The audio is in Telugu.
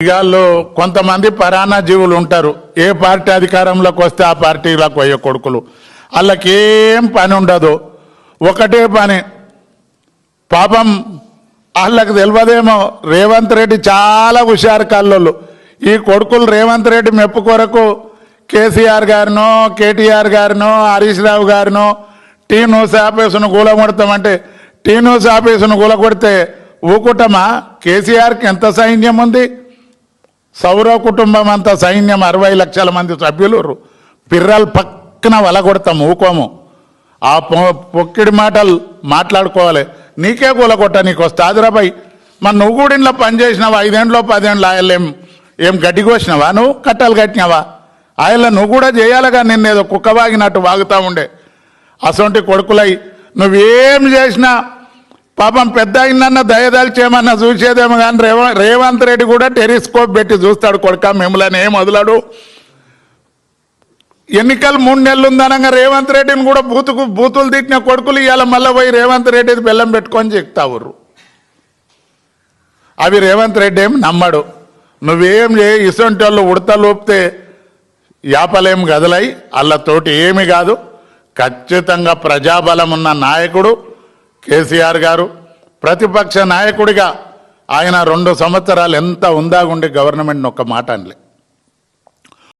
ఇగాళ్ళు కొంతమంది పరానా జీవులు ఉంటారు. ఏ పార్టీ అధికారంలోకి వస్తే ఆ పార్టీలకు పోయే కొడుకులు, వాళ్ళకేం పని ఉండదు, ఒకటే పని. పాపం వాళ్ళకి తెలియదేమో, రేవంత్ రెడ్డి చాలా హుషారు కల్లోళ్ళు. ఈ కొడుకులు రేవంత్ రెడ్డి మెప్పు కొరకు KCR గారినో, KTR గారినో, Harish Rao గారినో tea news ఆఫీసును కూలగొడతామంటే, tea news ఆఫీసును కూలగొడితే ఊకుటమా? కేసీఆర్కి ఎంత సైన్యం ఉంది? సౌర కుటుంబం అంతా సైన్యం, 60 లక్షల మంది సభ్యులు, పిర్రలు పక్కన వలగొడతాం, ఊకోము. ఆ పొక్కిడి మాటలు మాట్లాడుకోవాలి. నీకే కూలగొట్ట, నీకు వస్తాదిరాబాయి. మరి నువ్వు కూడా ఇంట్లో పనిచేసినావా? 5 ఏళ్ళు 10 ఏళ్ళు ఆయలు ఏం గడ్డి కోసినావా? నువ్వు కట్టలు కట్టినావా? ఆయల్లో నువ్వు కూడా చేయాలిగా. నిన్నేదో కుక్క వాగినట్టు వాగుతూ ఉండే అసొంటి కొడుకులై నువ్వేం చేసినా పాపం పెద్ద అయిందన్న దయదలిచేమన్నా చూసేదేమో. కానీ రేవంత్ రెడ్డి కూడా టెలిస్కోప్ పెట్టి చూస్తాడు. కొడుక మిమ్మల్ని ఏం వదలడు. ఎన్నికలు 3 నెలలు ఉందనగా రేవంత్ రెడ్డిని కూడా బూతులు తిట్టిన కొడుకులు ఇవాళ మళ్ళీ పోయి రేవంత్ రెడ్డి బెల్లం పెట్టుకొని చెప్తావుర్రు. అవి రేవంత్ రెడ్డి ఏం నమ్మడు. నువ్వేం చేయి, ఇసొంటి వాళ్ళు ఉడతలోపితే యాపలేం గదలై వాళ్ళతోటి ఏమి కాదు. ఖచ్చితంగా ప్రజాబలం ఉన్న నాయకుడు కేసీఆర్ గారు. ప్రతిపక్ష నాయకుడిగా ఆయన 2 సంవత్సరాలు ఎంత ఉందాగుండి గవర్నమెంట్ని ఒక్క మాట అనలే.